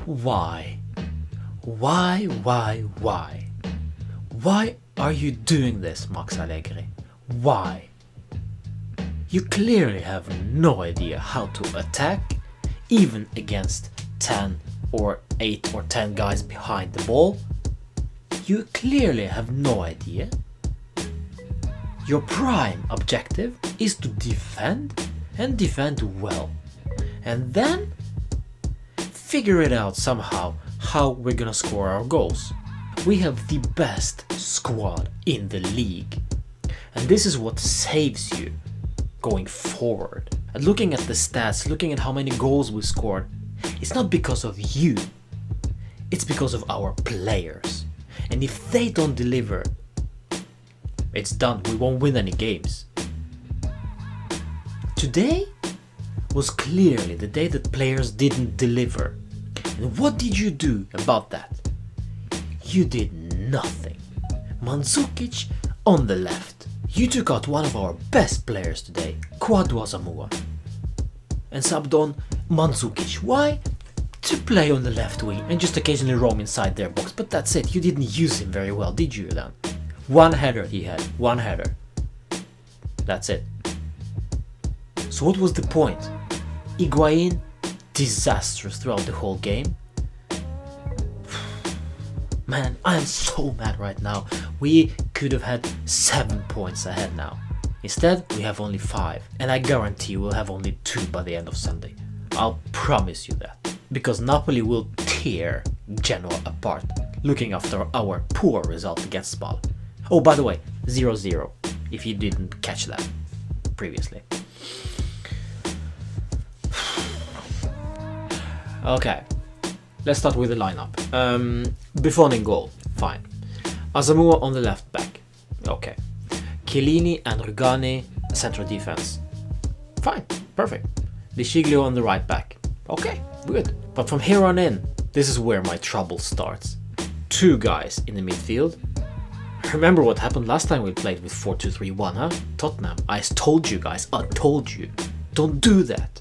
Why? Why? Why are you doing this, Max Allegri? Why? You clearly have no idea how to attack, even against 10 or 8 or 10 guys behind the ball. You clearly have no idea. Your prime objective is to defend and defend well. And then figure it out somehow how we're gonna score our goals. We have the best squad in the league. And this is what saves you going forward. And looking at the stats, looking at how many goals we scored, it's not because of you. It's because of our players. And if they don't deliver, it's done. We won't win any games. Today was clearly the day that players didn't deliver. And what did you do about that? You did nothing. Mandzukic on the left. You took out one of our best players today, Kwadwo Asamoah, and subbed on Mandzukic. Why? To play on the left wing and just occasionally roam inside their box. But that's it. You didn't use him very well, did you then? One header he had. One header. That's it. So what was the point? Higuain, disastrous throughout the whole game. Man, I am so mad right now. We could have had 7 points ahead now. Instead, we have only 5. And I guarantee we'll have only 2 by the end of Sunday. I'll promise you that. Because Napoli will tear Genoa apart, looking after our poor result against SPAL. Oh, by the way, 0-0, if you didn't catch that previously. Okay, let's start with the lineup. Buffon in goal, fine. Asamoah on the left back, okay. Chiellini and Rugani, central defense, fine, perfect. De Sciglio on the right back, okay, good. But from here on in, this is where my trouble starts. 2 guys in the midfield. Remember what happened last time we played with 4-2-3-1, huh? Tottenham. I told you guys, I told you. Don't do that.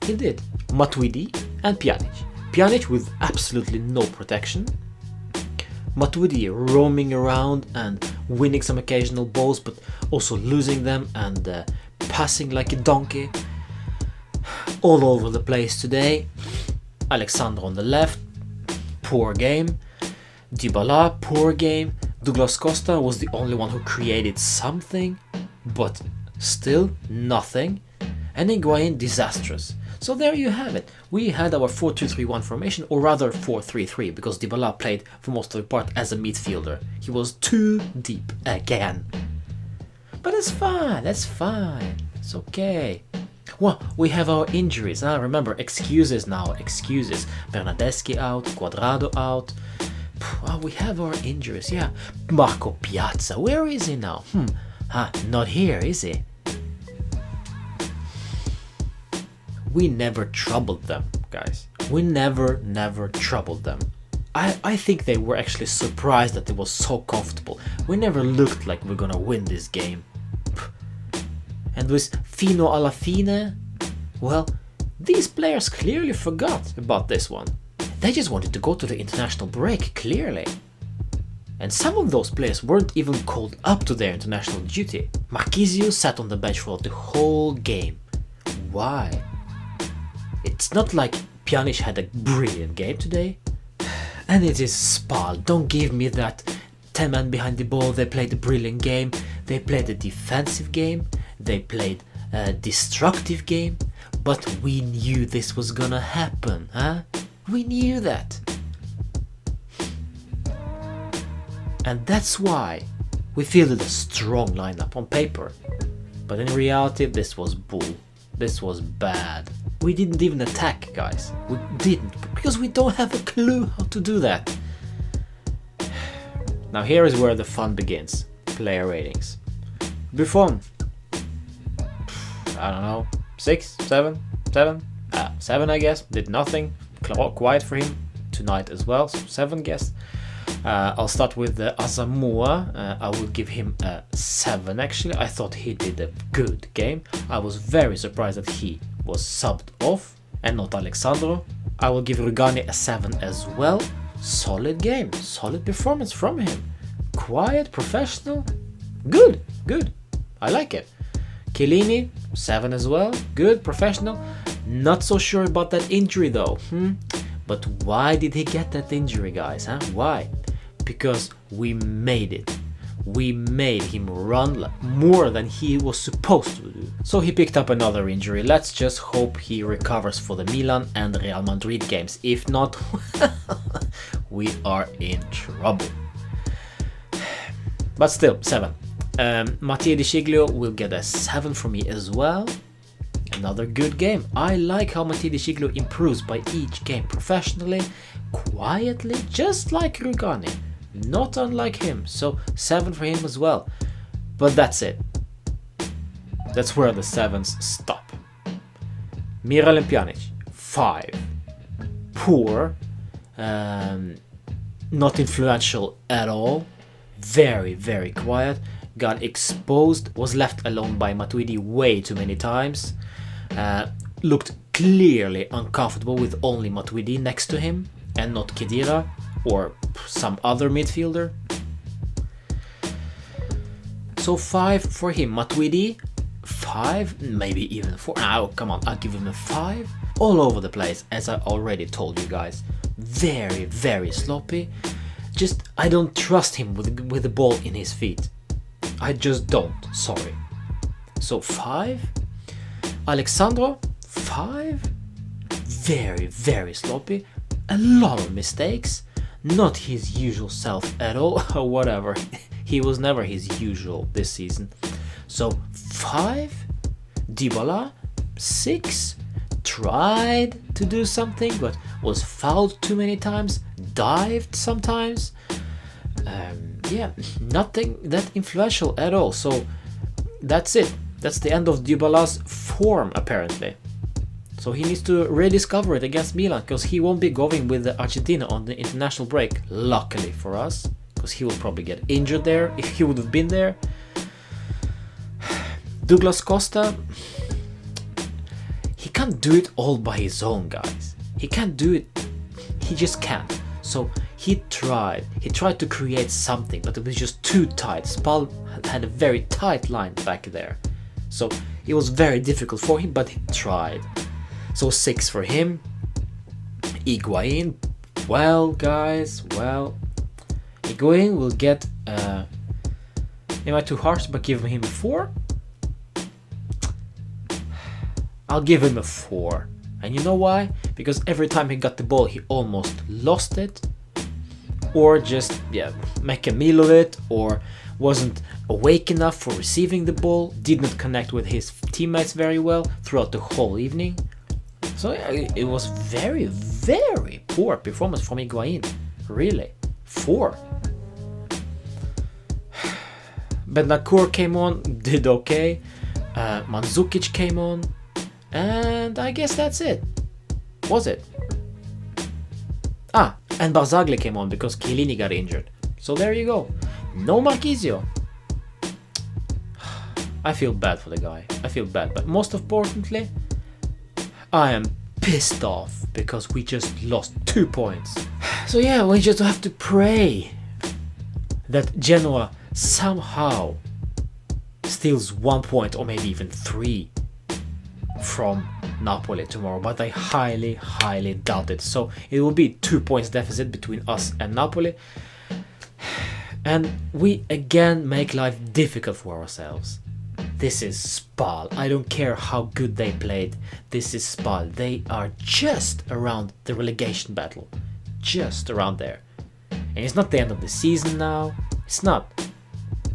He did. Matuidi and Pjanic. Pjanic with absolutely no protection. Matuidi roaming around and winning some occasional balls, but also losing them and passing like a donkey. All over the place today. Alexandro on the left, poor game. Dybala, poor game. Douglas Costa was the only one who created something, but still nothing. And Higuain, disastrous. So there you have it. We had our 4-2-3-1 formation, or rather 4-3-3, because Dybala played for most of the part as a midfielder. He was too deep again. But it's fine, that's fine. It's okay. Well, we have our injuries. Remember, excuses now, excuses. Bernardeschi out, Cuadrado out. We have our injuries, yeah. Marco Piazza, where is he now? Not here, is he? We never troubled them, guys. We never troubled them. I think they were actually surprised that it was so comfortable. We never looked like we're gonna win this game. And with Fino alla fine, well, these players clearly forgot about this one. They just wanted to go to the international break, clearly. And some of those players weren't even called up to their international duty. Marquisio sat on the bench for the whole game. Why? It's not like Pjanic had a brilliant game today. And it is SPAL. Don't give me that 10 men behind the ball, they played a brilliant game. They played a defensive game. They played a destructive game. But we knew this was gonna happen, huh? We knew that. And that's why we fielded a strong lineup on paper. But in reality, this was bull. This was bad. We didn't even attack, guys. We didn't, because we don't have a clue how to do that. Now here is where the fun begins. Player ratings. Buffon. I don't know. 6, 7, 7? 7 I guess. Did nothing. Quiet for him tonight as well. So 7 guess. I'll start with Asamoah. I will give him a 7 actually. I thought he did a good game. I was very surprised that he was subbed off and not Alexandro. I will give Rugani a 7 as well. Solid game, solid performance from him. Quiet, professional, good. I like it. Chiellini, 7 as well. Good, professional. Not so sure about that injury though. But why did he get that injury, guys? Why? Because we made it. We made him run more than he was supposed to do. So he picked up another injury. Let's just hope he recovers for the Milan and Real Madrid games. If not, we are in trouble. But still, 7. Mattia Di Sciglio will get a 7 from me as well. Another good game. I like how Mattia Di Sciglio improves by each game professionally, quietly, just like Rugani. Not unlike him, so 7 for him as well. But that's it. That's where the 7s stop. Miralem Pjanic, 5. Poor, not influential at all. Very quiet. Got exposed, was left alone by Matuidi way too many times. Looked clearly uncomfortable with only Matuidi next to him and not Khedira or some other midfielder. So 5 for him. Matuidi, 5, maybe even 4. Oh, come on, I'll give him a 5. All over the place, as I already told you guys. Very sloppy. Just, I don't trust him with the ball in his feet. I just don't, sorry. So 5. Alexandro, 5. Very sloppy. A lot of mistakes. Not his usual self at all. Whatever. He was never his usual this season. So 5. Dybala, 6. Tried to do something but was fouled too many times. Dived sometimes. Yeah, nothing that influential at all. So that's it. That's the end of Dybala's form apparently. So he needs to rediscover it against Milan, because he won't be going with Argentina on the international break, luckily for us, because he will probably get injured there if he would have been there. Douglas Costa, he can't do it all by his own, guys. He can't do it. He just can't. So he tried to create something, but it was just too tight. SPAL had a very tight line back there. So it was very difficult for him, but he tried. So 6 for him. Higuain, well guys, well, Higuain will get, am I too harsh by giving him a 4? I'll give him a 4. And you know why? Because every time he got the ball, he almost lost it. Or just, make a meal of it, or wasn't awake enough for receiving the ball, did not connect with his teammates very well throughout the whole evening. So it was very poor performance from Higuain. Really. 4. Bentancur came on, did okay. Mandzukic came on. And I guess that's it. Was it? And Barzagli came on because Chiellini got injured. So there you go. No Marchisio. I feel bad for the guy. I feel bad. But most importantly, I am pissed off because we just lost 2 points. So yeah, we just have to pray that Genoa somehow steals 1 point or maybe even 3 from Napoli tomorrow, but I highly doubt it. So it will be 2 points deficit between us and Napoli, and we again make life difficult for ourselves. This is SPAL. I don't care how good they played. This is SPAL. They are just around the relegation battle, just around there, and it's not the end of the season now. It's not.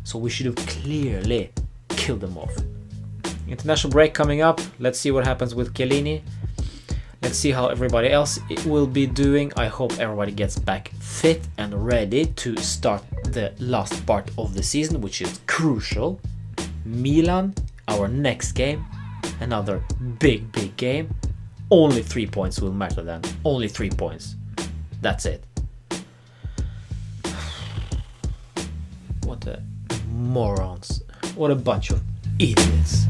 So we should have clearly killed them off. International break coming up. Let's see what happens with Chiellini. Let's see how everybody else will be doing. I hope everybody gets back fit and ready to start the last part of the season, which is crucial. Milan, our next game. Another big game. Only 3 points will matter then. Only 3 points. That's it. What a morons. What a bunch of idiots.